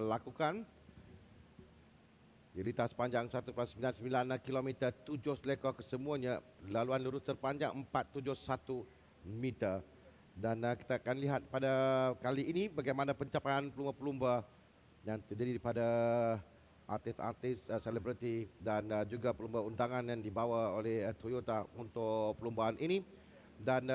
lakukan di lintas panjang 1.99 km 7 selekor kesemuanya, laluan lurus terpanjang 471 meter. Dan kita akan lihat pada kali ini bagaimana pencapaian pelumba-pelumba yang terdiri daripada artis-artis, selebriti dan juga pelumba undangan yang dibawa oleh Toyota untuk perlumbaan ini. Dan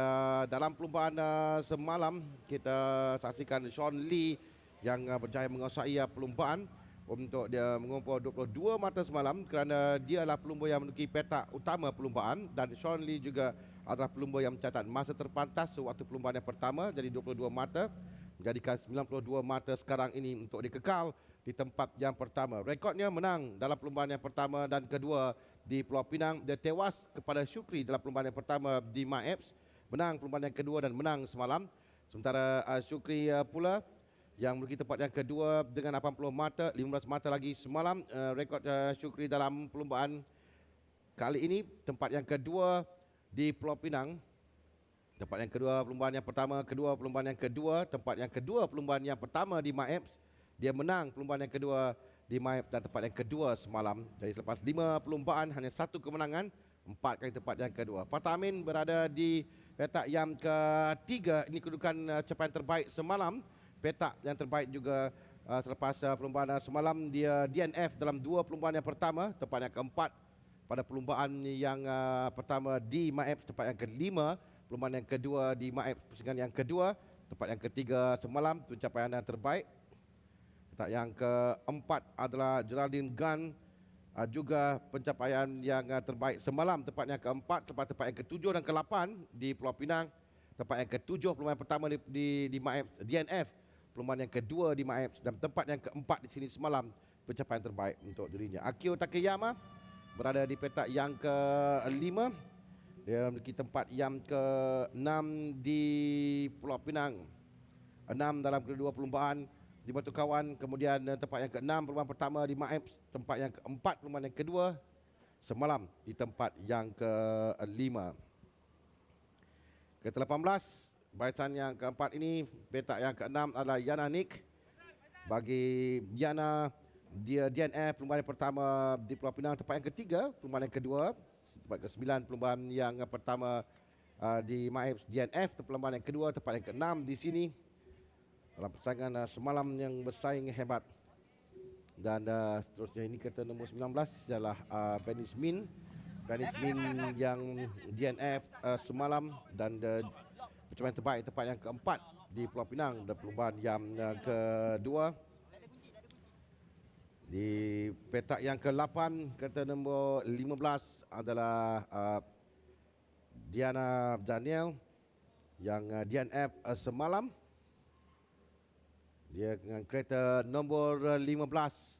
dalam perlumbaan semalam kita saksikan Sean Lee yang berjaya menguasai perlumbaan untuk dia mengumpul 22 mata semalam kerana dia adalah pelumba yang menduduki petak utama perlumbaan, dan Sean Lee juga adalah pelumba yang mencatat masa terpantas sewaktu perlumbaan yang pertama, jadi 22 mata, menjadikan 92 mata sekarang ini untuk dikekal di tempat yang pertama. Rekodnya menang dalam perlumbaan yang pertama dan kedua di Pulau Pinang. Dia tewas kepada Syukri dalam perlumbaan yang pertama di MyApps, menang perlumbaan yang kedua dan menang semalam. Sementara Syukri pula yang memiliki tempat yang kedua dengan 80 mata, 15 mata lagi semalam. Rekod Syukri dalam perlumbaan kali ini, tempat yang kedua di Pulau Pinang, tempat yang kedua perlumbaan yang pertama, kedua perlumbaan yang kedua, tempat yang kedua perlumbaan yang pertama di MyApps. Dia menang perlumbaan yang kedua di MyApps dan tempat yang kedua semalam. Jadi selepas 5 perlumbaan, hanya 1 kemenangan, 4 kali tempat yang kedua. Fatah Amin berada di petak yang ketiga. Ini kedudukan capaian terbaik semalam. Petak yang terbaik juga selepas perlumbaan semalam, dia DNF dalam 2 perlumbaan yang pertama, tempat yang keempat pada perlumbaan yang pertama di MyApps, tempat yang kelima perlumbaan yang kedua di MyApps pusingan yang kedua, tempat yang ketiga semalam, pencapaian yang terbaik. Petak yang keempat adalah Geraldine Gunn, juga pencapaian yang terbaik semalam, tempat yang keempat, tempat yang ketujuh dan ke-8 di Pulau Pinang, tempat yang ketujuh perlumbaan pertama di MyApps DNF, perlumbaan yang kedua di MyApps, dan tempat yang keempat di sini semalam, pencapaian terbaik untuk dirinya. Akio Takeyama berada di petak yang ke-5. Dia memiliki tempat yang ke-6 di Pulau Pinang, 6 dalam kedua perlumbaan di Batu Kawan. Kemudian tempat yang ke-6 perlumbaan pertama di MyApps, tempat yang ke-4 perlumbaan yang kedua semalam di tempat yang ke-5. Ke-18 barisan yang keempat ini, petak yang ke-6 adalah Yana Nick. Bagi Yana, dia DNF perlumbaan yang pertama di Pulau Pinang, tempat yang ketiga, perlumbaan yang kedua, tempat ke-9 perlumbaan yang pertama di MyApps DNF, perlumbaan yang kedua, tempat yang ke-6 di sini. Dalam persaingan semalam yang bersaing hebat. Dan seterusnya ini kereta nombor 19 adalah Venice Min. Venice Min yang DNF semalam dan pencapaian terbaik tempat yang keempat di Pulau Pinang dan perlumbaan yang kedua. Di petak yang ke-8 kereta nombor 15 adalah Diana Daniel yang DNF semalam. Dia dengan kereta nombor 15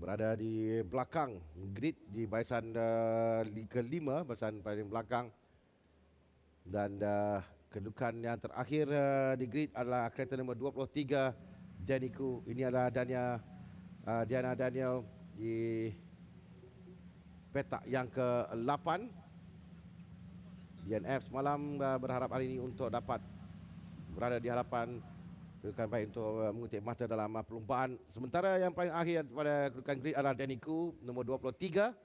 berada di belakang grid di barisan ke-5, barisan paling belakang. Dan kedudukan yang terakhir di grid adalah kereta nombor 23 Daniku. Ini adalah Diana Daniel di petak yang ke-8. DNF semalam, berharap hari ini untuk dapat berada di hadapan kedudukan baik untuk mengutip mata dalam perlumbaan. Sementara yang paling akhir pada kedudukan grid adalah Daniku nombor 23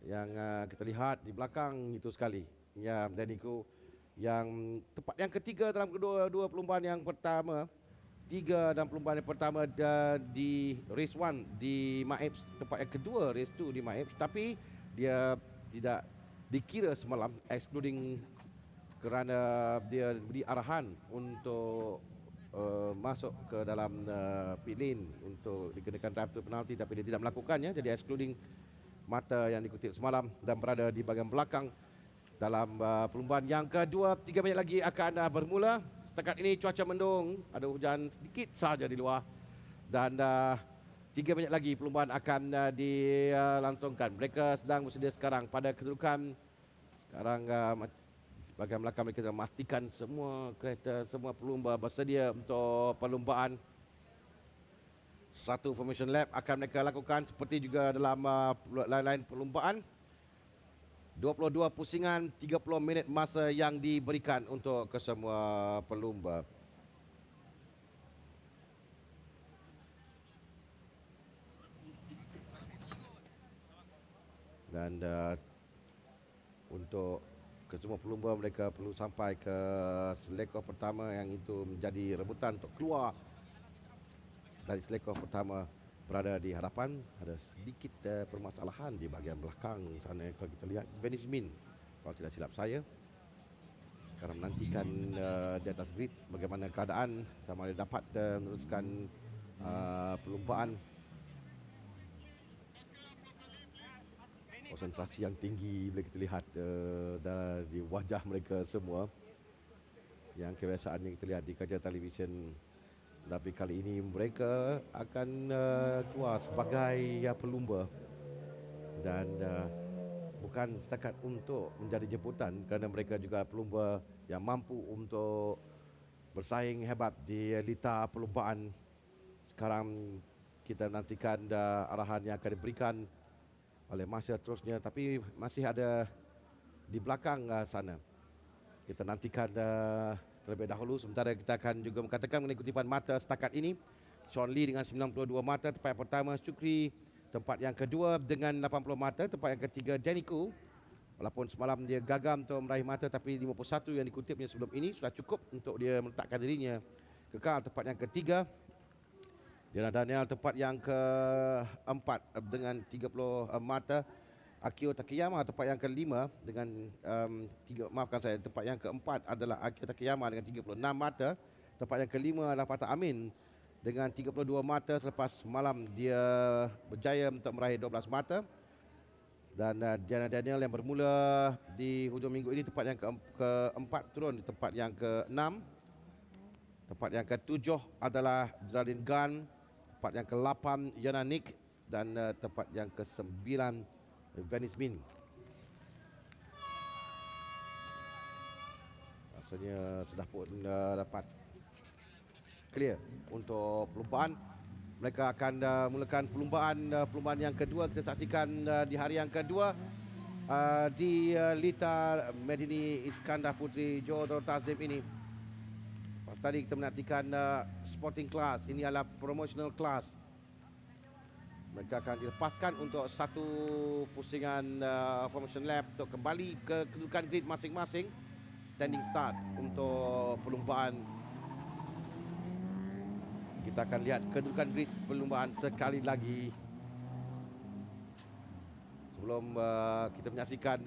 yang kita lihat di belakang itu sekali. Ya, Daniku yang tempat yang ketiga dalam kedua perlumbaan yang pertama, 3 dalam perlumbaan yang pertama di race 1 di MyApps, tempat yang kedua race 2 di MyApps, tapi dia tidak dikira semalam, excluding kerana dia beri arahan untuk masuk ke dalam pit lane untuk dikenakan drive to penalty, tapi dia tidak melakukannya, jadi excluding mata yang dikutip semalam dan berada di bahagian belakang dalam perlumbaan yang kedua. 3 minit lagi akan bermula. Setakat ini cuaca mendung, ada hujan sedikit saja di luar, dan 3 minit lagi perlumbaan akan dilangsungkan. Mereka sedang bersedia sekarang pada kedudukan sekarang. Bahagian belakang mereka sedang memastikan semua kereta, semua pelumba bersedia untuk perlumbaan. Satu formation lap akan mereka lakukan seperti juga dalam lain-lain perlumbaan. 22 pusingan, 30 minit masa yang diberikan untuk kesemua pelumba. Dan untuk kesemua pelumba, mereka perlu sampai ke selekor pertama, yang itu menjadi rebutan untuk keluar dari selekor pertama berada di hadapan. Ada sedikit permasalahan di bahagian belakang sana kalau kita lihat. Venice Min, kalau tidak silap saya, sekarang menantikan di atas grid bagaimana keadaan, sama ada dapat meneruskan perlumbaan. Konsentrasi yang tinggi boleh kita lihat di wajah mereka semua, yang kebiasaannya kita lihat di kajian televisyen. Tapi kali ini mereka akan keluar sebagai pelumba, dan bukan setakat untuk menjadi jemputan, kerana mereka juga pelumba yang mampu untuk bersaing hebat di lita perlumbaan. Sekarang kita nantikan arahan yang akan diberikan oleh masa terusnya, tapi masih ada di belakang sana. Kita nantikan terlebih dahulu, sementara kita akan juga mengatakan mengenai kutipan mata setakat ini. Sean Lee dengan 92 mata, tempat yang pertama. Syukri tempat yang kedua dengan 80 mata, tempat yang ketiga Danny Khoo. Walaupun semalam dia gagal untuk meraih mata, tapi 51 yang dikutipnya sebelum ini sudah cukup untuk dia meletakkan dirinya kekal tempat yang ketiga. Diana Daniel tempat yang keempat dengan 30 mata. Akio Takayama tempat yang kelima dengan tempat yang keempat adalah Akio Takayama dengan 36 mata. Tempat yang kelima adalah Patah Amin dengan 32 mata selepas malam dia berjaya untuk meraih 12 mata. Dan Diana Daniel yang bermula di hujung minggu ini tempat yang keempat turun di tempat yang keenam. Tempat yang ketujuh adalah Geraldine Gunn. Tempat yang ke-8 Yana Nick, dan tempat yang ke-9 Venice Min. Rasanya sudah pun dapat clear untuk perlumbaan. Mereka akan mulakan perlumbaan yang kedua. Kita saksikan di hari yang kedua di Lita Medini Iskandar Putri Johor Tazim ini. Tadi kita menantikan sporting class. Ini adalah promotional class. Mereka akan dilepaskan untuk satu pusingan formation lap untuk kembali ke kedudukan grid masing-masing. Standing start untuk perlumbaan. Kita akan lihat kedudukan grid perlumbaan sekali lagi sebelum kita menyaksikan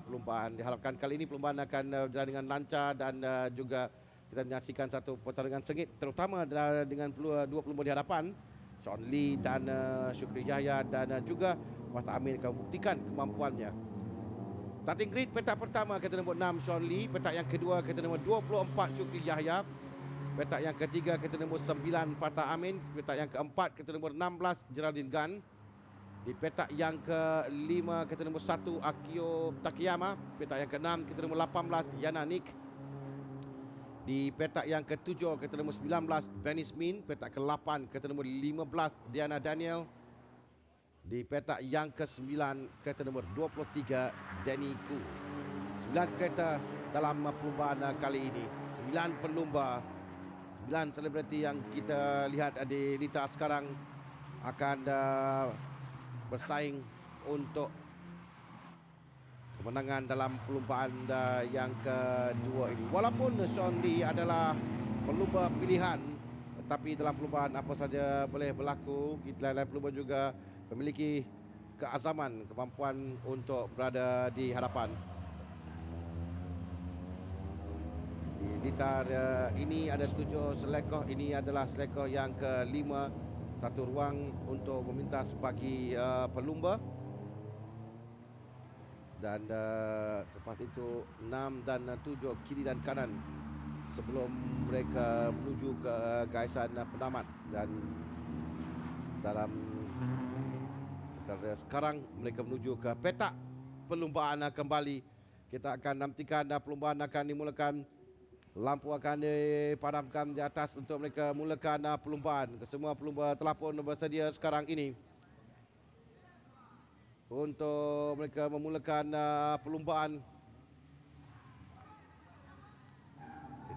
perlumbaan. Diharapkan kali ini perlumbaan akan berjalan dengan lancar, dan juga kita menyaksikan satu pertarungan sengit, terutama dengan dua pelumba di hadapan, Sean Lee dan Syukri Yahya, dan juga Patah Amin akan membuktikan kemampuannya. Starting grid, petak pertama kereta nombor 6 Sean Lee, petak yang kedua kereta nombor 24 Syukri Yahya, petak yang ketiga kereta nombor 9 Patah Amin, petak yang keempat kereta nombor 16 Geraldine Gunn, di petak yang kelima kereta nombor 1 Akio Takayama, petak yang keenam kereta nombor 18 Yana Nick, di petak yang ke-7 kereta nombor 19 Venice Min, petak ke-8 kereta nombor 15 Diana Daniel, di petak yang ke-9 kereta nombor 23 Danny Khoo. 9 kereta dalam perlumbaan kali ini. 9 pelumba, 9 selebriti yang kita lihat di Lita sekarang akan bersaing untuk kemenangan dalam perlumbaan yang kedua ini. Walaupun Sean Lee adalah pelumba pilihan, tetapi dalam perlumbaan apa saja boleh berlaku. Kita lain pelumba juga memiliki keazaman, kemampuan untuk berada di hadapan. Di Lita ini ada 7 selekor. Ini adalah selekor yang kelima. Satu ruang untuk meminta bagi pelumba. Dan selepas itu 6 dan 7 kiri dan kanan sebelum mereka menuju ke gaisan penamat. Dan dalam sekarang mereka menuju ke petak perlumbaan kembali. Kita akan nantikan perlumbaan akan dimulakan. Lampu akan dipadamkan di atas untuk mereka mulakan perlumbaan. Kesemua pelumba telah pun bersedia sekarang ini untuk mereka memulakan perlumbaan.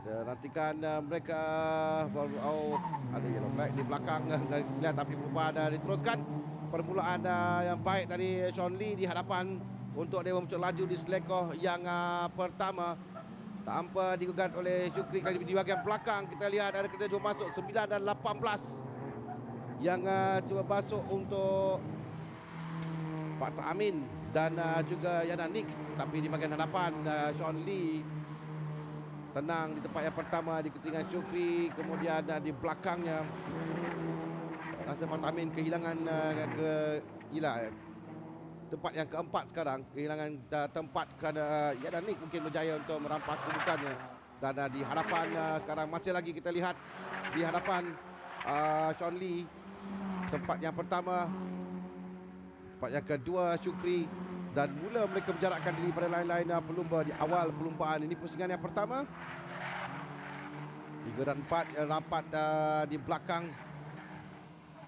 Kita nantikan mereka ada yellow flag di belakang. Lihat tapi perubahan diteruskan. Permulaan yang baik tadi Sean Lee di hadapan untuk dia memuncak laju di selekoh yang pertama tanpa digugat oleh Syukri. Kali di bahagian belakang kita lihat ada kita cuba masuk 9 dan 18 yang cuba masuk untuk Fatah Amin dan juga Yana Nick. Tapi di bahagian hadapan Sean Lee tenang di tempat yang pertama diikuti dengan Syukri. Kemudian di belakangnya rasa Fatah Amin kehilangan tempat yang keempat sekarang. Kehilangan tempat kerana Yana Nick mungkin berjaya untuk merampas kedudukannya. Dan di hadapan sekarang masih lagi kita lihat di hadapan Sean Lee tempat yang pertama, tempat yang kedua Syukri, dan mula mereka menjarakkan diri pada lain-lain pelumba di awal perlumbaan. Ini pusingan yang pertama. 3 dan 4 rapat di belakang.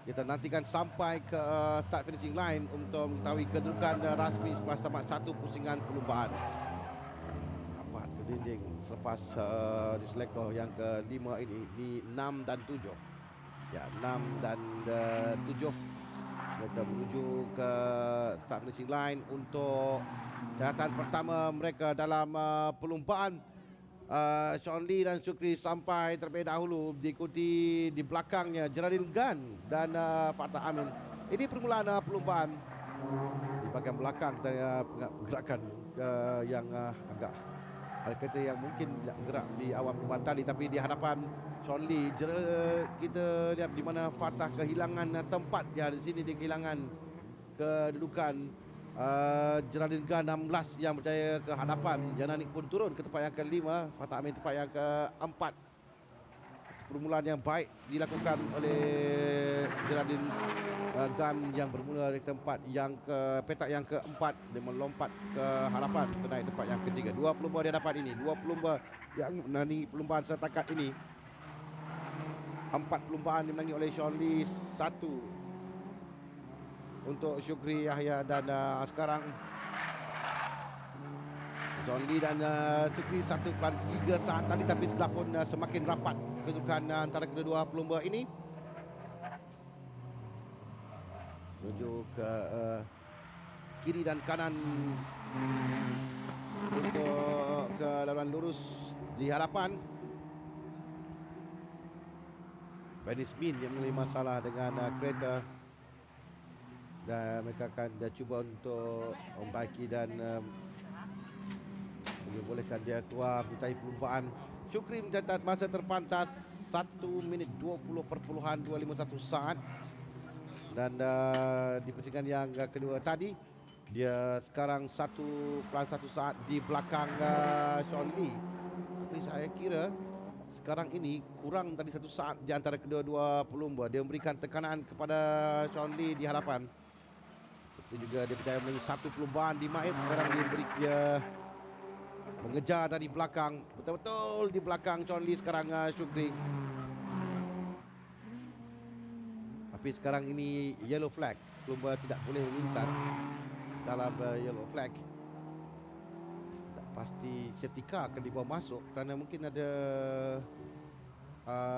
Kita nantikan sampai ke start finishing line untuk mengetahui kedudukan rasmi selepas tamat satu pusingan perlumbaan. Rapat ke dinding selepas di selekoh yang kelima ini di 6 dan 7. Ya, 6 dan 7. Mereka menuju ke start finishing line untuk catatan pertama mereka dalam perlumbaan. Sean Lee dan Syukri sampai terlebih dahulu, diikuti di belakangnya Geraldine Gunn dan Fatah Amin. Ini permulaan perlumbaan. Di bahagian belakang kita pergerakan yang agak ada kereta yang mungkin tidak bergerak di awal perlumbaan tadi, tapi di hadapan Sean Lee kita lihat di mana Fatah kehilangan tempat. Ya, di sini dia kehilangan kedudukan. Geraldine Gunn 16 yang berjaya ke hadapan. Yana Nick pun turun ke tempat yang kelima. Fatah Amin tempat yang keempat. Permulaan yang baik dilakukan oleh Geraldine Gunn yang bermula dari tempat yang petak yang keempat. Dia melompat ke hadapan ke naik tempat yang ketiga. 2 pelumba di hadapan ini. 2 pelumba yang menangi perlumbaan setakat ini. 4 perlumbaan dimenangi oleh Sean Lee, 1 untuk Syukri Yahya. Dan sekarang Sean Lee dan Syukri 1.3 saat tadi, tapi setelah pun semakin rapat kedudukan antara kedua pelumba ini. Menuju ke kiri dan kanan untuk ke laluan lurus di hadapan. Benny Smith yang mengalami masalah dengan kereta, dan mereka akan cuba untuk membaiki dan membolehkan dia keluar mencari perlumbaan. Syukri mencatat masa terpantas 1 minit 20.251 saat. Dan di pusingan yang kedua tadi, dia sekarang 1.1 saat di belakang Sean Lee. Tapi saya kira sekarang ini kurang tadi 1 saat di antara kedua-dua pelumba. Dia memberikan tekanan kepada Sean Lee di hadapan. Seperti juga dia berjaya menangani 1 perlumbaan di Maib. Sekarang dia mengejar dari belakang, betul-betul di belakang Sean Lee sekarang Syukri. Tapi sekarang ini yellow flag. Pelumba tidak boleh melintas dalam yellow flag. Tak pasti safety car akan dibawa masuk kerana mungkin ada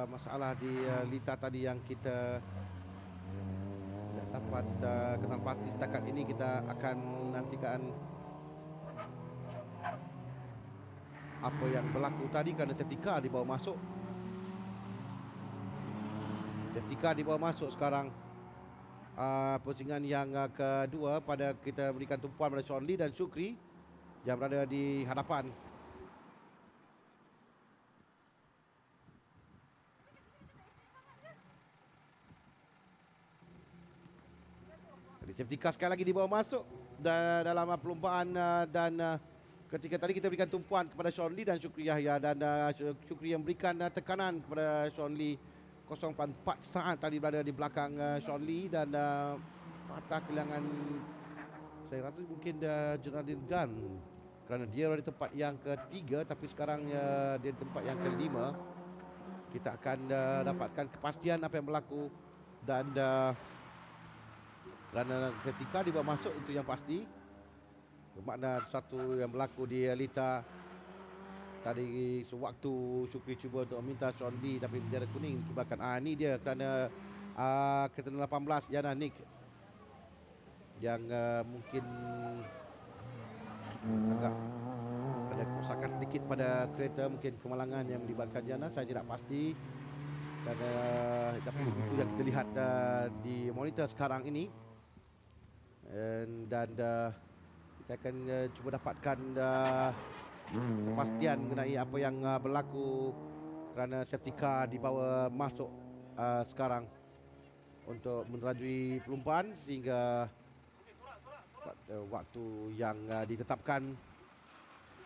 masalah di lita tadi yang kita dapat kenal pasti. Setakat ini kita akan nantikan apa yang berlaku tadi kerana safety car dibawa masuk. Safety car dibawa masuk sekarang. Pusingan yang kedua pada kita berikan tumpuan pada Sean Lee dan Syukri yang berada di hadapan. Safety car sekali lagi dibawa masuk dalam perlumbaan dan ketika tadi kita berikan tumpuan kepada Sean Lee dan Syukri Yahya, dan Syukri yang berikan tekanan kepada Sean Lee. 0.4 saat tadi berada di belakang Sean Lee, dan Fatah kehilangan, saya rasa mungkin Geraldine Gunn kerana dia berada di tempat yang ketiga, tapi sekarang dia di tempat yang kelima. Kita akan dapatkan kepastian apa yang berlaku, dan kerana ketika dibawa masuk itu yang pasti, bermakna satu yang berlaku di lita Tadi sewaktu Syukri cuba untuk meminta Sean Lee tapi bendera kuning dikibarkan. Ini dia kerana kereta 18 Yana Nick yang mungkin agak ada kerosakan sedikit pada kereta, mungkin kemalangan yang melibatkan Yana, saya tidak pasti. Dan tapi itu yang kita lihat di monitor sekarang ini. Dan kita akan cuba dapatkan kepastian mengenai apa yang berlaku kerana safety car dibawa masuk sekarang untuk menerajui perlumbaan sehingga waktu yang ditetapkan.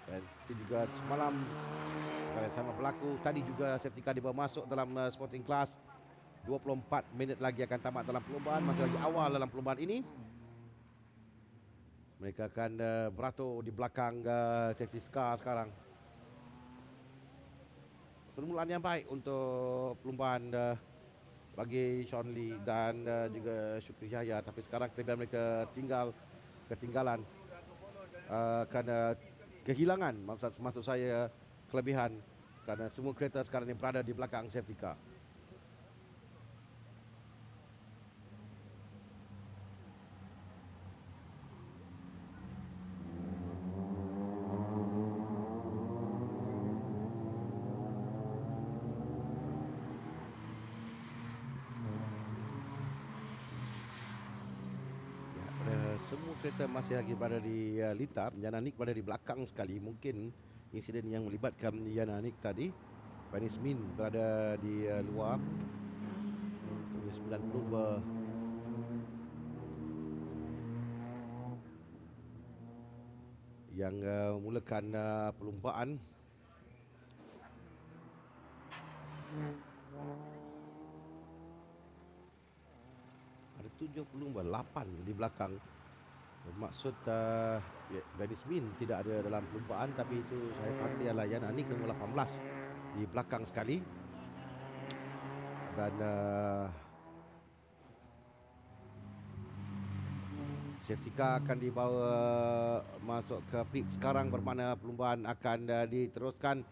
Dan itu juga semalam sama berlaku. Tadi juga safety car dibawa masuk dalam sporting class. 24 minit lagi akan tamat dalam perlumbaan. Masih lagi awal dalam perlumbaan ini. Mereka akan beratur di belakang safety car sekarang. Permulaan yang baik untuk perlumbaan bagi Sean Lee dan juga Syukri Yahya. Tapi sekarang kelebihan mereka ketinggalan kerana kehilangan, maksud saya kelebihan kerana semua kereta sekarang ini berada di belakang safety car. Semua kereta masih lagi berada di litap. Yana Nick berada di belakang sekali. Mungkin insiden yang melibatkan Yana Nick tadi. Vanis Min berada di luar. 90 yang mulakan perlumbaan. Ada 7 pelumba, 8 di belakang. Maksud Vanis Min tidak ada dalam perlumbaan, tapi itu saya pasti adalah Yana Nick nombor 18 di belakang sekali. Dan safety car akan dibawa masuk ke pit sekarang, bermakna perlumbaan akan diteruskan.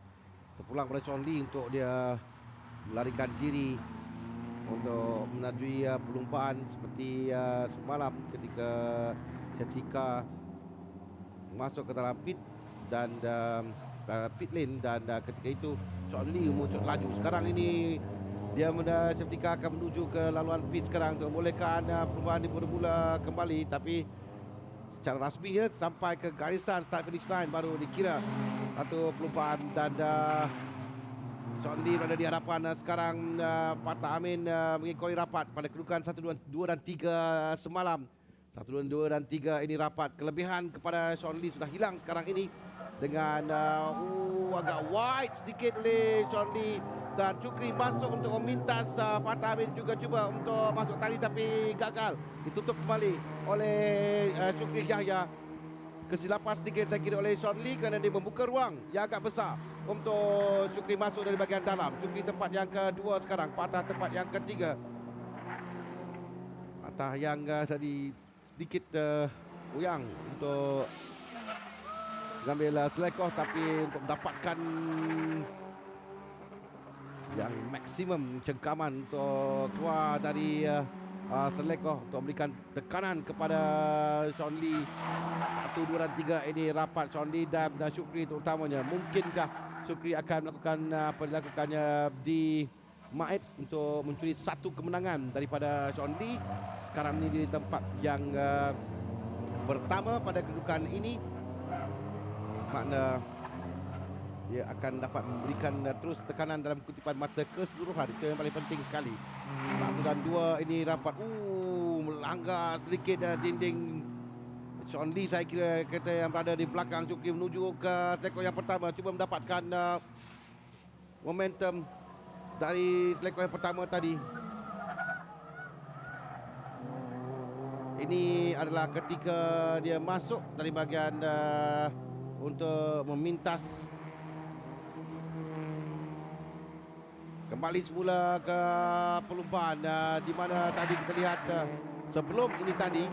Terpulang pada Sean Lee untuk dia melarikan diri untuk menadui perlumbaan seperti semalam ketika safety car masuk ke dalam pit dan pit lane, dan ketika itu Sean Lee muncul laju. Sekarang ini dia safety car akan menuju ke laluan pit sekarang untuk membolehkan perlumbaan bermula kembali, tapi secara rasminya sampai ke garisan start finish line baru dikira satu perlumbaan. Dan Sean Lee berada di hadapan sekarang. Patah Amin mengikori rapat pada kedudukan 1, 2 dan 3 semalam. 1, 2 dan 3 ini rapat. Kelebihan kepada Sean Lee sudah hilang sekarang ini dengan agak wide sedikit oleh Sean Lee. Dan Syukri masuk untuk memintas. Patah Amin juga cuba untuk masuk tali tapi gagal. Ditutup kembali oleh Syukri Yahya. Kesilapan sedikit saya kira oleh Sean Lee kerana dia membuka ruang yang agak besar untuk Syukri masuk dari bahagian dalam. Syukri tempat yang kedua sekarang, Patah tempat yang ketiga. Patah yang tadi sedikit goyang untuk mengambil selekoh, tapi untuk mendapatkan yang maksimum cengkaman untuk keluar dari selekoh untuk memberikan tekanan kepada Sean Lee. 1, 2 dan 3 ini rapat Sean Lee dan Syukri terutamanya. Mungkinkah Syukri akan melakukan apa dilakukannya di Maib untuk mencuri satu kemenangan daripada Sean Lee. Sekarang ini di tempat yang pertama pada kedudukan ini, makna dia akan dapat memberikan terus tekanan dalam kutipan mata keseluruhan. Itu yang paling penting sekali. 1 dan 2 ini rapat. Melanggar sedikit dinding Sean Lee. Saya kira kereta yang berada di belakang Syukri menuju ke selekoh yang pertama. Cuba mendapatkan momentum dari selekoh yang pertama tadi. Ini adalah ketika dia masuk dari bahagian untuk memintas kembali semula ke perlumbaan, di mana tadi kita lihat sebelum ini tadi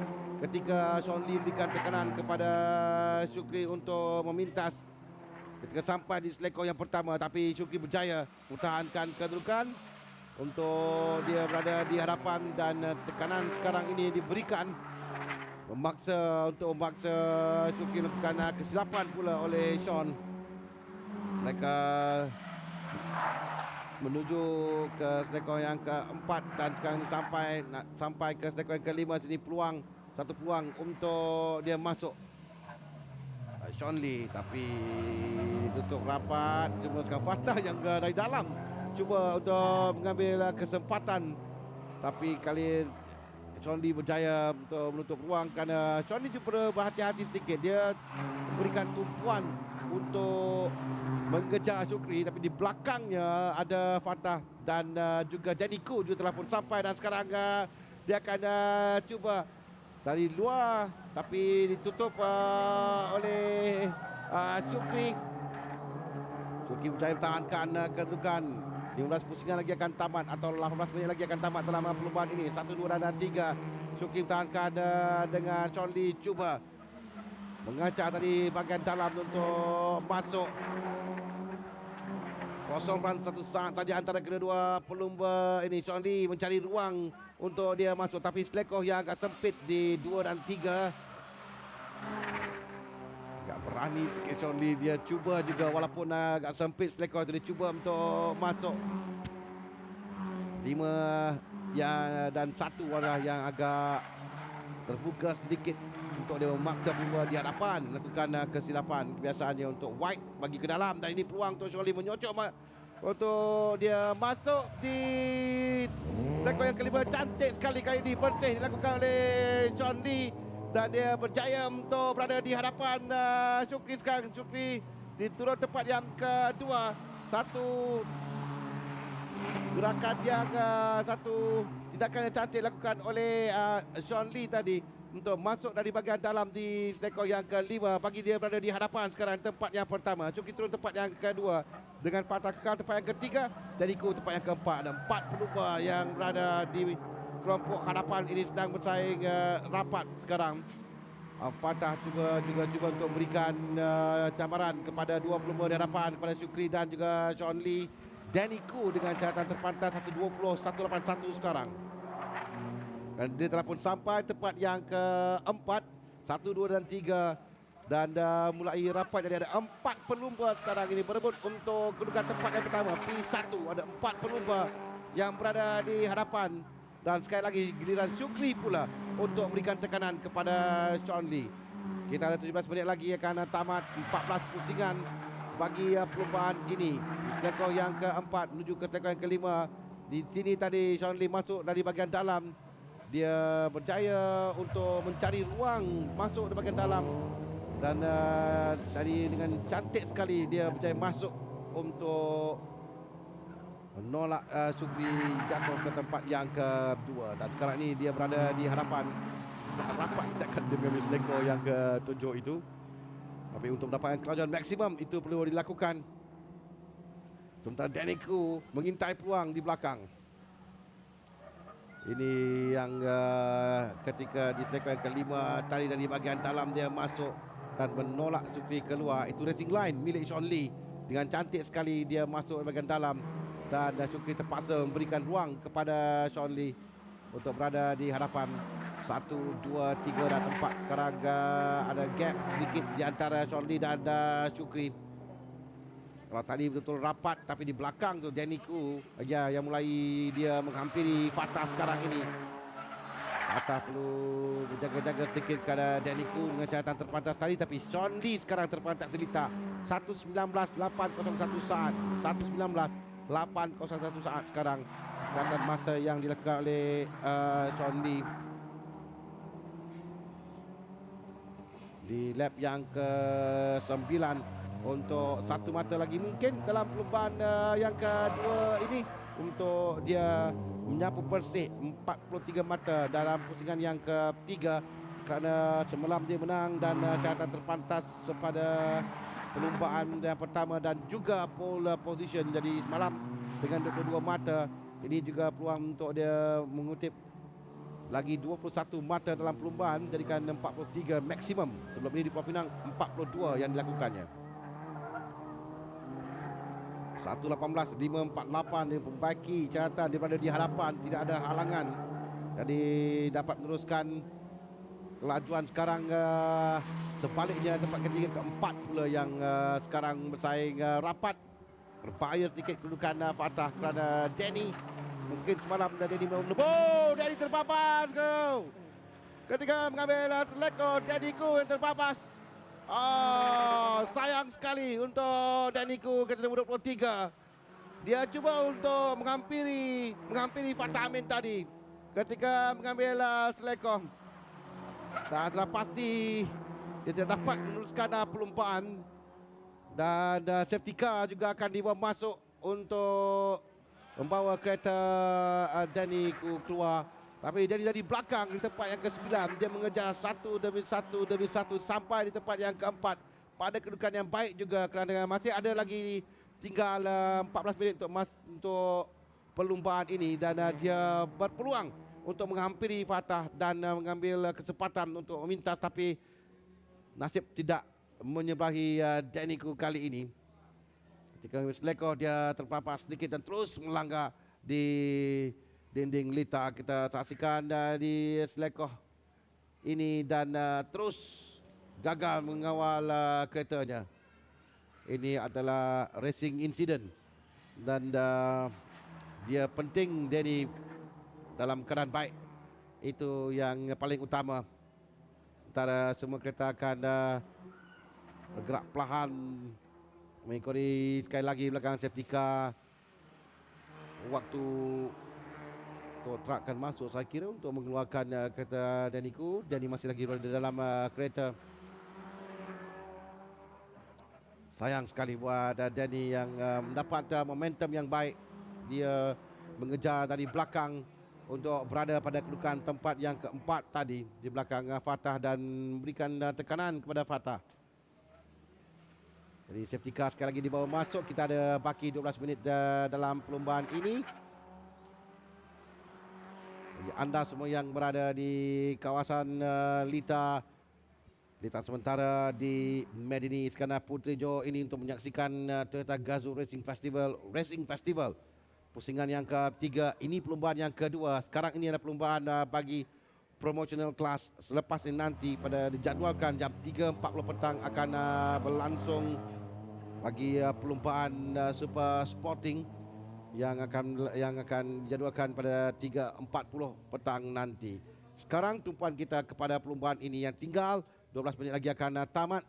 ketika Sean Lee berikan tekanan kepada Syukri untuk memintas ketika sampai di selekor yang pertama, tapi Syukri berjaya mempertahankan kedudukan untuk dia berada di hadapan, dan tekanan sekarang ini diberikan memaksa Syukri melakukan kesilapan pula oleh Sean. Mereka menuju ke selekor yang keempat, dan sekarang sampai ke selekor yang kelima. Sini satu peluang untuk dia masuk Sean Lee, tapi ditutup rapat. Cuma sekarang Fatah yang dari dalam cuba untuk mengambil kesempatan, tapi kali Sean Lee berjaya untuk menutup ruang, kerana Sean Lee juga berhati-hati sedikit. Dia memberikan tumpuan untuk mengejar Syukri, tapi di belakangnya ada Fatah dan juga Janiku juga telah pun sampai, dan sekarang dia akan cuba dari luar, tapi ditutup oleh Syukri. Syukri berjaya mempertahankan kedudukan. 15 pusingan lagi akan tamat, atau 18 minit lagi akan tamat dalam perlombaan ini. 1, 2 dan 3. Syukri mempertahankan dengan Sean Lee cuba mengacak tadi bahagian dalam untuk masuk. 0.1 saat saja antara kedua pelumba ini. Sean Lee mencari ruang untuk dia masuk, tapi selekor yang agak sempit di 2 dan 3. Agak berani Sean Lee, dia cuba juga walaupun agak sempit selekor itu, dia cuba untuk masuk. 5 dan 1 adalah yang agak terbuka sedikit untuk dia memaksa pelumba di hadapan melakukan kesilapan. Kebiasaannya untuk wide bagi ke dalam, dan ini peluang untuk Sean Lee menyocok untuk dia masuk di selekor yang kelima. Cantik sekali kali ini, bersih dilakukan oleh Sean Lee, dan dia berjaya untuk berada di hadapan Syukri sekarang. Syukri di turun tempat yang kedua. Satu gerakan yang satu tindakan yang cantik dilakukan oleh Sean Lee tadi untuk masuk dari bahagian dalam di selekor yang kelima, bagi dia berada di hadapan sekarang tempat yang pertama. Syukri turun tempat yang kedua dengan Fatah kekal tempat yang ketiga, Janiku tempat yang keempat. Dan 4 pelumba yang berada di kelompok hadapan ini sedang bersaing rapat sekarang. Fatah cuba untuk memberikan cabaran kepada 2 pelumba di hadapan, kepada Syukri dan juga Sean Lee. Janiku dengan catatan terpantas 1.20 1.81 sekarang. Dan dia telah pun sampai tempat yang keempat. 1, 2 dan 3. Dan mulai rapat, jadi ada 4 pelumba sekarang ini berebut untuk kedudukan tempat yang pertama. P1 ada 4 pelumba yang berada di hadapan. Dan sekali lagi giliran Syukri pula untuk memberikan tekanan kepada Sean Lee. Kita ada 17 minit lagi akan tamat. 14 pusingan bagi perlombaan ini. Di selekor yang keempat menuju ke selekor yang kelima. Di sini tadi Sean Lee masuk dari bahagian dalam. Dia berjaya untuk mencari ruang masuk di bahagian dalam, dan tadi dengan cantik sekali dia berjaya masuk untuk menolak Syukri jatuh ke tempat yang kedua. Dan sekarang ini dia berada di hadapan, rapat setiap dengan selekor yang ke-7 itu. Tapi untuk mendapatkan kelajuan maksimum itu perlu dilakukan. Sementara Janiku mengintai peluang di belakang. Ini yang ketika di selekor yang kelima tadi dari bahagian dalam dia masuk dan menolak Syukri keluar. Itu racing line milik Sean Lee. Dengan cantik sekali dia masuk di bahagian dalam, dan Syukri terpaksa memberikan ruang kepada Sean Lee untuk berada di hadapan. 1, 2, 3 dan 4. Sekarang ada gap sedikit di antara Sean Lee dan Syukri. Kalau tadi betul-betul rapat, tapi di belakang tu Janiku yang mulai dia menghampiri Fatah sekarang ini. Fatah perlu berjaga-jaga sedikit kepada Janiku dengan catatan terpantas tadi, tapi Sean Lee sekarang terpantas jelita. 1.19.801 saat. 1.19.801 saat sekarang catatan masa yang dilakukan oleh Sean Lee di lap yang ke-9. Untuk satu mata lagi mungkin dalam perlombaan yang kedua ini untuk dia menyapu bersih 43 mata dalam pusingan yang ketiga, kerana semalam dia menang dan catatan terpantas pada perlombaan yang pertama dan juga pole position. Jadi semalam dengan 22 mata, ini juga peluang untuk dia mengutip lagi 21 mata dalam perlombaan, jadikan 43 maksimum. Sebelum ini di Pulau Pinang 42 yang dilakukannya. 1.18, 5.48 dia memperbaiki catatan daripada di hadapan, tidak ada halangan. Jadi dapat meneruskan kelajuan sekarang. Sebaliknya tempat ketiga keempat pula yang sekarang bersaing rapat. Berbahaya sedikit kedudukan Fatah kerana Danny. Mungkin semalam Danny melebur. Danny terpapas ke. Ketika mengambil seleko, Danny Khoo yang terpapas. Sayang sekali untuk Danny Khoo ketika nombor 23. Dia cuba untuk menghampiri Fatah Amin tadi ketika mengambil seleko. Dan telah pasti dia tidak dapat meneruskan perlumbaan. Dan safety car juga akan dibawa masuk untuk membawa kereta Danny Khoo keluar. Tapi Danny dari belakang di tempat yang ke-9. Dia mengejar satu demi satu sampai di tempat yang ke-4. Pada kedudukan yang baik juga kerana masih ada lagi tinggal 14 minit untuk perlumbaan ini. Dan dia berpeluang untuk menghampiri Fatah dan mengambil kesempatan untuk memintas. Tapi nasib tidak menyeberangi Danny Khoo kali ini. Ketika seleko dia terpapas sedikit dan terus melanggar di dinding Lita. Kita saksikan di selekoh ini dan terus gagal mengawal keretanya. Ini adalah racing incident dan dia penting Danny dalam keadaan baik. Itu yang paling utama. Antara semua kereta akan bergerak perlahan mengikuti sekali lagi belakang safety car. Waktu truk akan masuk saya kira untuk mengeluarkan kereta Danny Khoo. Danny masih lagi berada dalam kereta. Sayang sekali buat Danny yang mendapat momentum yang baik. Dia mengejar dari belakang untuk berada pada kedudukan tempat yang keempat tadi di belakang Fatah dan memberikan tekanan kepada Fatah. Jadi safety car sekali lagi dibawa masuk. Kita ada baki 12 minit dalam perlombaan ini. Jadi anda semua yang berada di kawasan Lita sementara di Medini Iskandar Puteri Johor ini untuk menyaksikan Toyota Gazoo Racing Festival. Pusingan yang ketiga, ini perlombaan yang kedua. Sekarang ini adalah perlombaan bagi promotional class. Selepas ini nanti pada dijadualkan jam 3.40 petang akan berlangsung bagi perlombaan super sporting yang akan dijadualkan pada 3.40 petang nanti. Sekarang tumpuan kita kepada perlombaan ini yang tinggal 12 minit lagi akan tamat.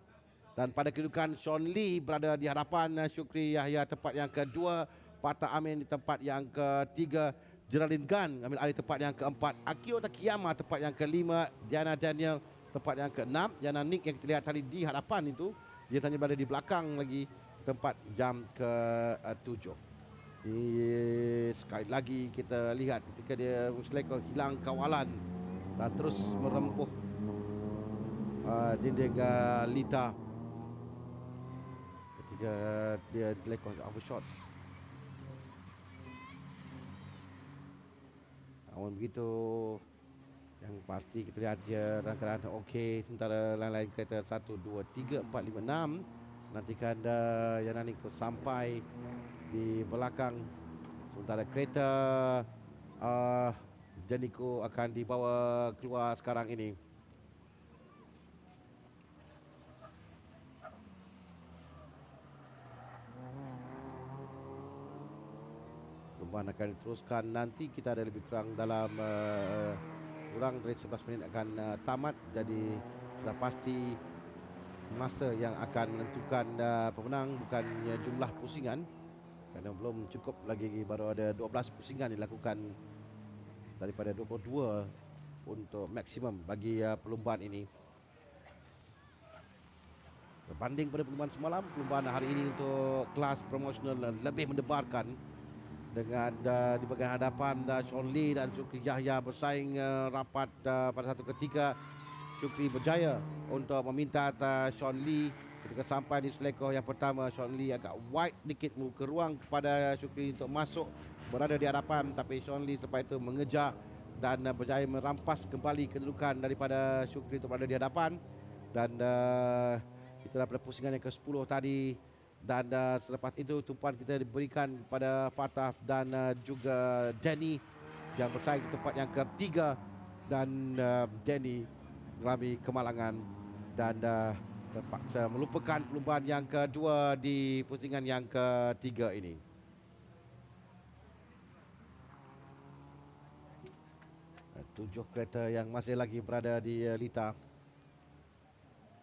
Dan pada kedudukan Sean Lee berada di hadapan Syukri Yahya tempat yang kedua, Fatah Amin di tempat yang ketiga, Geraldine Gunn ambil alih tempat yang keempat, Akio Takiyama tempat yang kelima, Diana Daniel tempat yang keenam, Diana Nick yang kita lihat tadi di hadapan itu, dia hanya berada di belakang lagi tempat jam ke-7. Sekali lagi kita lihat ketika dia seleko hilang kawalan dan terus merempuh dinding Lita ketika dia seleko overshot. Namun begitu yang pasti kita lihat dia dalam keadaan okey, sementara lain-lain kereta 1, 2, 3, 4, 5, 6 nantikan Yana Nick tu sampai di belakang, sementara kereta Danny Khoo akan dibawa keluar sekarang ini. Perlombaan akan diteruskan nanti. Kita ada lebih kurang dalam kurang dari 11 minit akan tamat. Jadi sudah pasti masa yang akan menentukan pemenang, bukannya jumlah pusingan, kerana belum cukup lagi, baru ada 12 pusingan dilakukan daripada 22 untuk maksimum bagi perlombaan ini. Berbanding pada perlombaan semalam, perlombaan hari ini untuk kelas promosional lebih mendebarkan dengan di bahagian hadapan Sean Lee dan Syukri Yahya bersaing rapat. Pada satu ketika Syukri berjaya untuk meminta Sean Lee. Ketika sampai di selekoh yang pertama, Sean Lee agak wide sedikit membuka ruang kepada Syukri untuk masuk berada di hadapan, tapi Sean Lee selepas itu mengejar dan berjaya merampas kembali kedudukan daripada Syukri untuk berada di hadapan. Dan kita pada pusingan yang ke-10 tadi, Dan selepas itu tumpuan kita diberikan kepada Fatah dan juga Danny yang bersaing di tempat yang ketiga. Dan Danny mengalami kemalangan dan terpaksa melupakan perlumbaan yang kedua di pusingan yang ketiga ini. Tujuh kereta yang masih lagi berada di Lita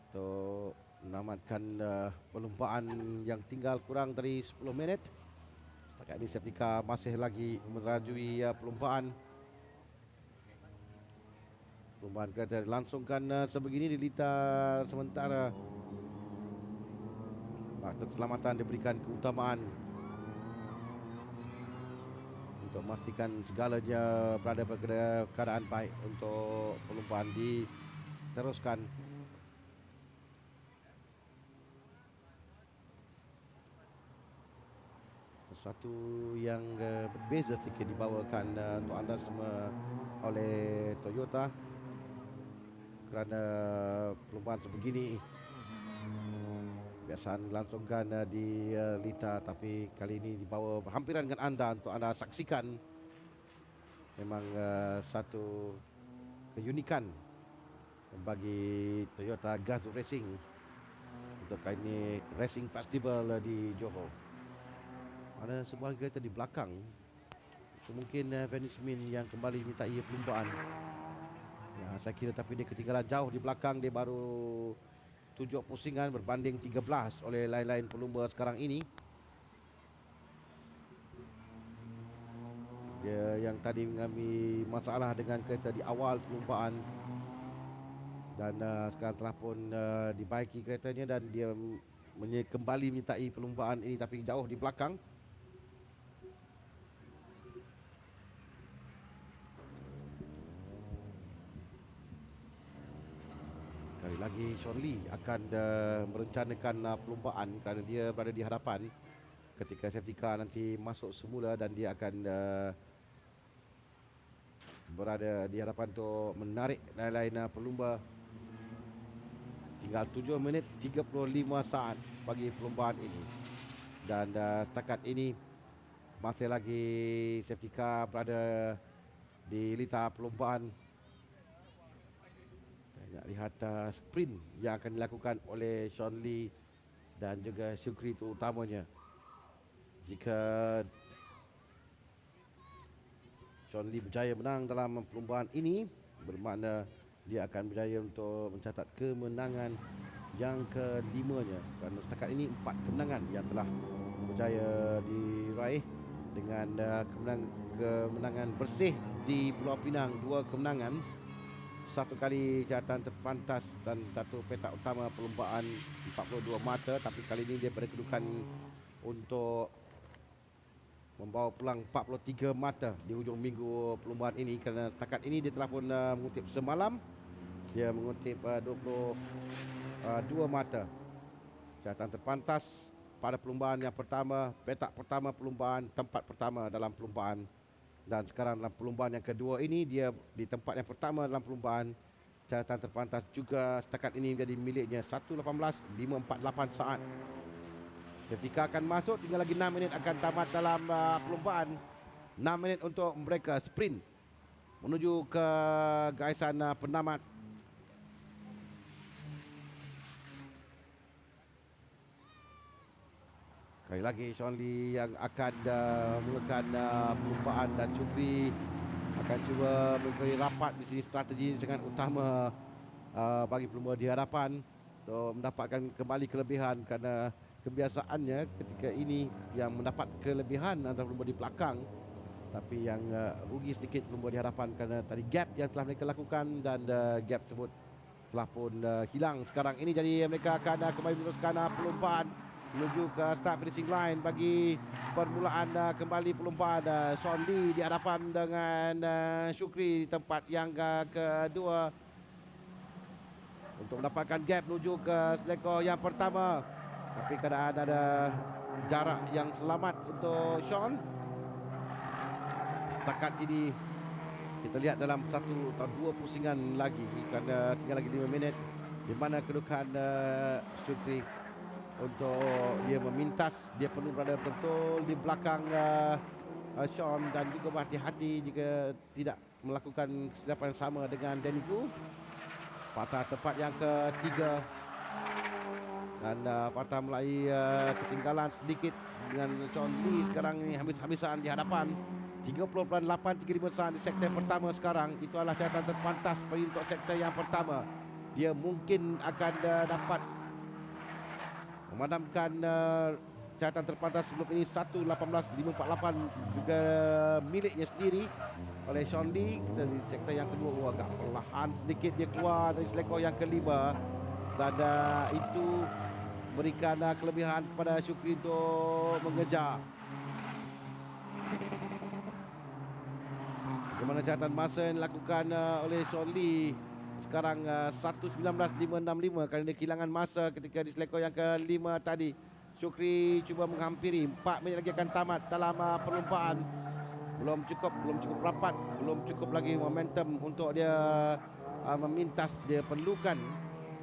untuk menamatkan perlumbaan yang tinggal kurang dari 10 minit. Setakat ini safety car masih lagi merajui perlumbaan. Perlumbaan kereta dilangsungkan sebegini di Lita sementara. Untuk keselamatan diberikan keutamaan untuk memastikan segalanya berada pada keadaan baik untuk perlumbaan diteruskan. Sesuatu yang berbeza sedikit dibawakan untuk anda semua oleh Toyota, kerana perlumbaan sebegini biasa dilangsungkan di Lita, tapi kali ini dibawa berhampiran dengan anda untuk anda saksikan. Memang satu keunikan bagi Toyota Gazoo Racing untuk kali ini Racing Festival di Johor. Ada sebuah kereta di belakang, itu mungkin Venice Min yang kembali minta ia perlumbaan. Ya, saya kira tapi dia ketinggalan jauh di belakang. Dia baru 7 pusingan berbanding 13 oleh lain-lain pelumba sekarang ini. Dia yang tadi mengalami masalah dengan kereta di awal perlumbaan dan sekarang telah pun dibaiki keretanya dan dia kembali mintai perlumbaan ini tapi jauh di belakang. Sekali lagi Sean Lee akan merencanakan perlumbaan kerana dia berada di hadapan ketika safety car nanti masuk semula dan dia akan berada di hadapan untuk menarik lain-lain pelumba. Tinggal 7 minit 35 saat bagi perlumbaan ini. Dan setakat ini masih lagi safety car berada di Lita perlumbaan. Nak lihat sprint yang akan dilakukan oleh Sean Lee dan juga Shukri itu utamanya. Jika Sean Lee berjaya menang dalam perlumbaan ini, bermakna dia akan berjaya untuk mencatat kemenangan yang kelimanya. Kerana setakat ini 4 kemenangan yang telah berjaya diraih dengan kemenangan bersih di Pulau Pinang, 2 kemenangan, 1 kali catatan terpantas dan 1 petak utama perlumbaan 42 mata. Tapi kali ini dia pada kedudukan untuk membawa pulang 43 mata di hujung minggu perlumbaan ini. Kerana setakat ini dia telah pun mengutip semalam, dia mengutip 22 mata catatan terpantas pada perlumbaan yang pertama, petak pertama perlumbaan, tempat pertama dalam perlumbaan. Dan sekarang dalam perlumbaan yang kedua ini, dia di tempat yang pertama dalam perlumbaan. Catatan terpantas juga setakat ini menjadi miliknya 1:18.548 saat. Ketika akan masuk, tinggal lagi 6 minit akan tamat dalam perlumbaan. 6 minit untuk mereka sprint menuju ke gaisan penamat. Sekali lagi Sean Lee yang akan mulakan perlumbaan dan Shukri akan cuba mengikuti rapat di sini. Strategi sangat utama bagi pelumba di hadapan untuk mendapatkan kembali kelebihan, kerana kebiasaannya ketika ini yang mendapat kelebihan antara pelumba di belakang, tapi yang rugi sedikit pelumba di hadapan kerana tadi gap yang telah mereka lakukan dan gap tersebut telah pun hilang sekarang ini. Jadi mereka akan kembali meneruskan perlumbaan menuju ke start finishing line bagi permulaan kembali perlumbaan. Sean Lee di hadapan dengan Shukri di tempat yang kedua untuk mendapatkan gap menuju ke selekor yang pertama. Tapi keadaan ada jarak yang selamat untuk Sean. Setakat ini kita lihat dalam 1 atau 2 pusingan lagi kerana tinggal lagi 5 minit di mana kedudukan Shukri untuk dia memintas. Dia perlu berada betul di belakang Sean, dan juga berhati-hati jika tidak melakukan kesilapan yang sama dengan Danny Gu. Patah tepat yang ketiga, dan patah mulai ketinggalan sedikit dengan Sean Lee sekarang ini habis-habisan di hadapan. 30.835 saat di sektor pertama sekarang. Itu adalah catatan terpantas untuk sektor yang pertama. Dia mungkin akan dapat memadamkan catatan terpantas sebelum ini. 1.18.548 juga miliknya sendiri oleh Sean Lee. Kita di sektor yang kedua, agak perlahan sedikit dia keluar dari selekor yang kelima, dan itu berikan kelebihan kepada Shukri untuk mengejar. Bagaimana catatan masa yang dilakukan oleh Sean Lee sekarang? 1.19.565 kerana dia kehilangan masa ketika di selekor yang kelima tadi. Shukri cuba menghampiri, 4 minit lagi akan tamat dalam perlumbaan. Belum cukup rapat, belum cukup lagi momentum untuk dia memintas. Dia perlukan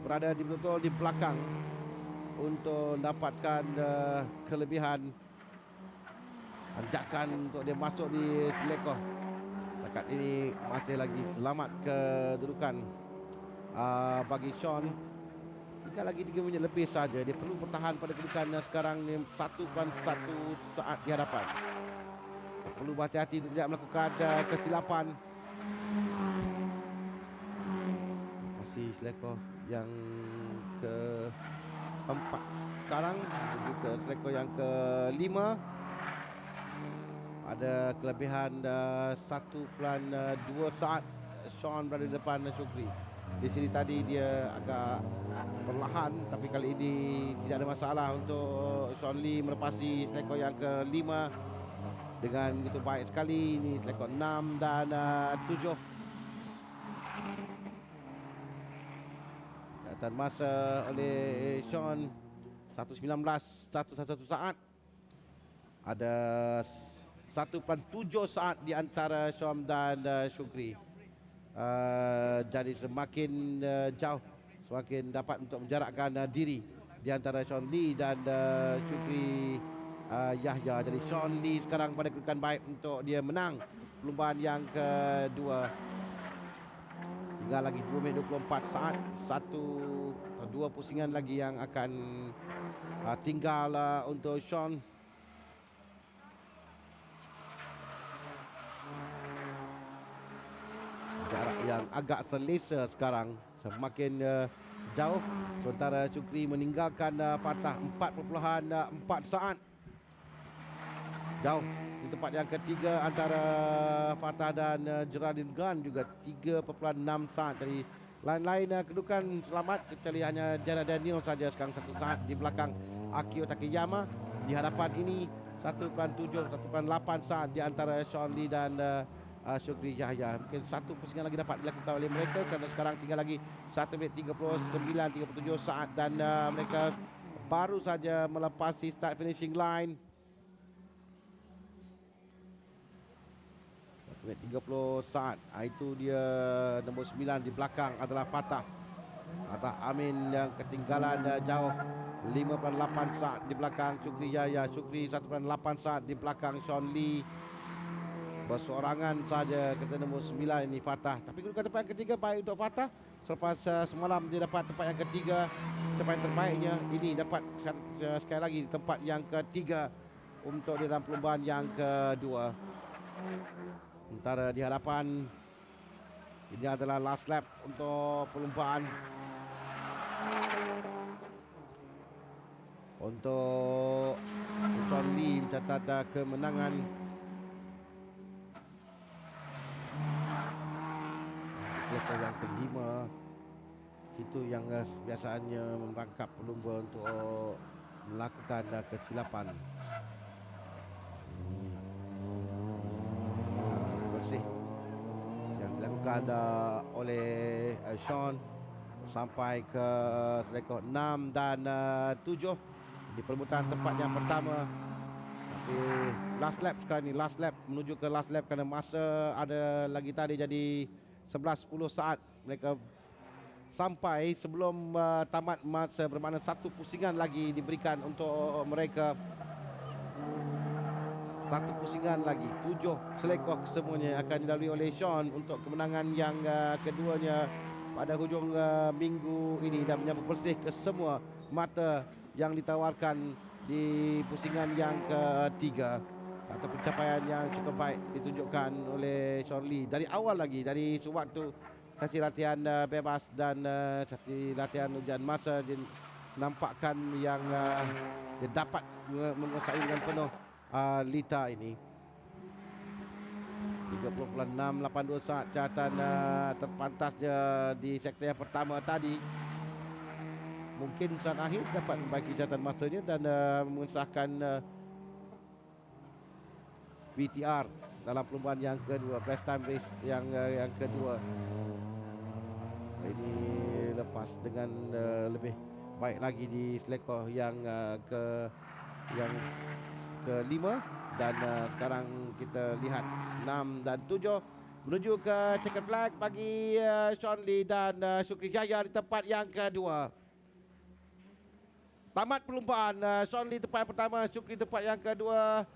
berada di betul di belakang untuk dapatkan kelebihan anjakan untuk dia masuk di selekor. Setakat ini masih lagi selamat kedudukan bagi Sean. Tinggal lagi 3 minit lebih saja. Dia perlu bertahan pada kedudukan sekarang ni 1.1 saat di hadapan. Dia perlu berhati-hati tidak melakukan kesilapan. Masih selekor yang ke-4 sekarang, menuju ke selekor yang ke-5. Ada kelebihan 1.2 saat. Sean berada di depan Shukri. Di sini tadi dia agak perlahan, tapi kali ini tidak ada masalah untuk Sean Lee melepasi selekor yang ke-5 dengan begitu baik sekali. Ini selekor 6 dan 7. Catatan masa oleh Sean 1.19.111 saat. Ada 1.7 saat di antara Sean dan Shukri. Jadi semakin jauh, semakin dapat untuk menjarakkan diri di antara Sean Lee dan Shukri Yahya. Jadi Sean Lee sekarang pada kedudukan baik untuk dia menang perlumbaan yang kedua. Tinggal lagi 2 minit 24 saat. 1 atau 2 pusingan lagi yang akan tinggal untuk Sean. Jarak yang agak selesa sekarang, semakin jauh. Sementara Shukri meninggalkan Fatah 4.4 saat. Jauh di tempat yang ketiga antara Fatah dan Geraldine Gunn juga 3.6 saat. Dari lain-lain kedudukan selamat kecuali hanya Jana Daniel saja sekarang 1 saat di belakang Akio Takeyama. Di hadapan ini 1.7, 1.8 saat di antara Sean Lee dan Shukri Yahya. Mungkin 1 pusingan lagi dapat dilakukan oleh mereka kerana sekarang tinggal lagi 1 minit 39-37 saat, dan mereka baru saja melepasi start finishing line. 1 minit 30 saat. Itu dia nombor 9 di belakang adalah Fatah Amin yang ketinggalan jauh. 5.8 saat di belakang Shukri Yahya. Shukri 1.8 saat di belakang Sean Lee. Bersorangan saja kata nombor 9 ini Fatah. Tapi kedudukan tempat yang ketiga baik untuk Fatah. Selepas semalam dia dapat tempat yang ketiga, tempat yang terbaiknya. Ini dapat sekali lagi tempat yang ketiga untuk di dalam perlombaan yang kedua. Sementara di hadapan ini adalah last lap untuk perlombaan. Untuk Sean Lee mencatat kemenangan. Selekor yang kelima, situ yang biasanya merangkap pelumba untuk melakukan kesilapan. Bersih yang dilakukan oleh Sean sampai ke selekor 6 dan 7 di perebutan tempat yang pertama. Tapi last lap sekarang ni, last lap menuju ke last lap kerana masa ada lagi tadi jadi 11-10 saat. Mereka sampai sebelum tamat masa, bermakna satu pusingan lagi diberikan untuk mereka. Satu pusingan lagi, 7 selekoh kesemuanya akan dilalui oleh Sean untuk kemenangan yang keduanya pada hujung minggu ini, dan menyambut bersih ke semua mata yang ditawarkan di pusingan yang ketiga. Satu pencapaian yang cukup baik ditunjukkan oleh Sean Lee dari awal lagi, dari sewaktu sesi latihan bebas dan sesi latihan ujian masa, dia nampakkan yang dia dapat menguasai dengan penuh Lita ini. 30.682 saat catatan terpantasnya di sektor yang pertama tadi. Mungkin saat akhir dapat membaiki catatan masanya dan mengesahkan PTR dalam perlombaan yang kedua, best time race yang kedua. Ini lepas dengan lebih baik lagi di selekoh yang kelima, dan sekarang kita lihat 6 dan 7 menuju ke checkered flag bagi Sean Lee dan Syukri Jaya di tempat yang kedua. Tamat perlumbaan, Sean Lee tempat yang pertama, Syukri tempat yang kedua.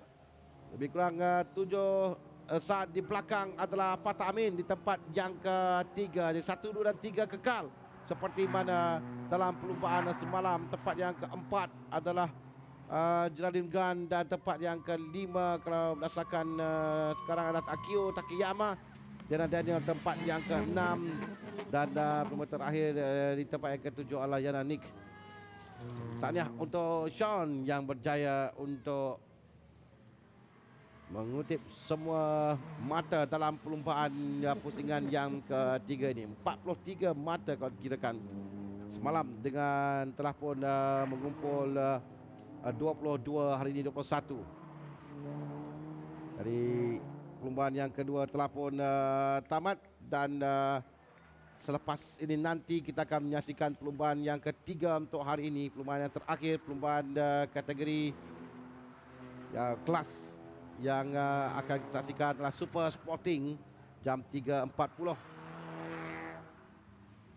Lebih kurang 7 saat di belakang adalah Fatah Amin di tempat yang ketiga. Jadi 1, 2 dan 3 kekal seperti mana dalam perlumbaan semalam. Tempat yang keempat adalah Geraldine Gunn, dan tempat yang kelima kalau berdasarkan sekarang adalah Akio Takayama, dan Daniel tempat yang ke-6, dan perlombaan terakhir di tempat yang ke-7 adalah Yana Nick. Tahniah untuk Sean yang berjaya untuk mengutip semua mata dalam perlumbaan pusingan yang ketiga ini. 43 mata kalau dikirakan semalam, dengan telah pun mengumpul 22, hari ini 21. Dari perlombaan yang kedua telah pun tamat, dan selepas ini nanti kita akan menyaksikan perlombaan yang ketiga untuk hari ini. Perlombaan yang terakhir, perlombaan kategori kelas yang akan kita saksikan adalah Super Sporting jam 3.40.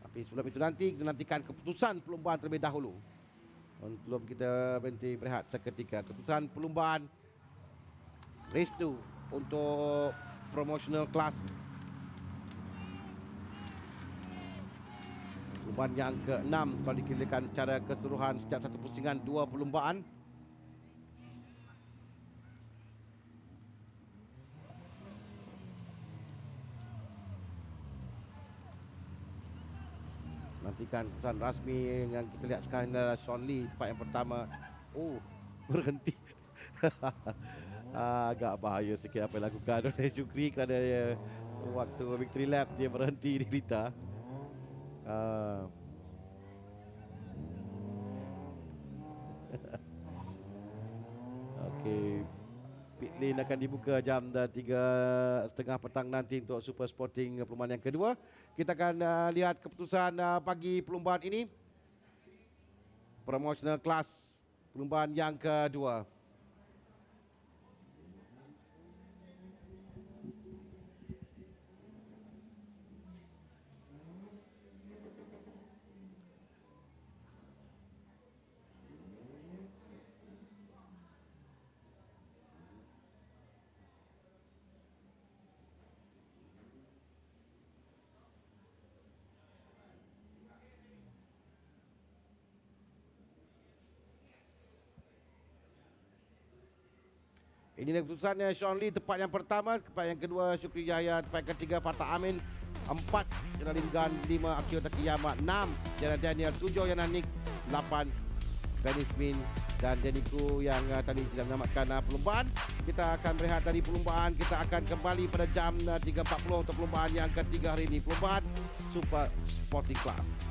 Tapi sebelum itu nanti kita nantikan keputusan perlombaan terlebih dahulu. Sebelum kita berhenti berehat seketika, keputusan perlombaan race 2 untuk promotional class. Perlombaan yang ke-6 kalau dikirakan secara keseluruhan setiap satu pusingan 2 perlombaan. Nantikan keputusan rasmi yang kita lihat sekarang adalah Sean Lee tempat yang pertama. Oh, berhenti. Agak bahaya sikit apa yang dilakukan oleh Syukri, kerana waktu victory lap dia berhenti di Lita. Okey, pit lane akan dibuka jam 3:30 petang nanti untuk Super Sporting perlombaan yang kedua. Kita akan lihat keputusan pagi perlombaan ini, promotional class perlombaan yang kedua. Ini keputusannya Sean Lee tempat yang pertama, tempat yang kedua Syukri Yahya, tempat yang ketiga Fatah Amin, 4 Geraldine Gunn, 5 Akio Takayama, 6 Daniel, 7 Yana Nick, 8 Dennis Min dan Deniku yang tadi tidak menamatkan perlombaan. Kita akan berehat dari perlombaan, kita akan kembali pada jam 3.40 untuk perlombaan yang ketiga hari ini, perlombaan Super Sporting Class.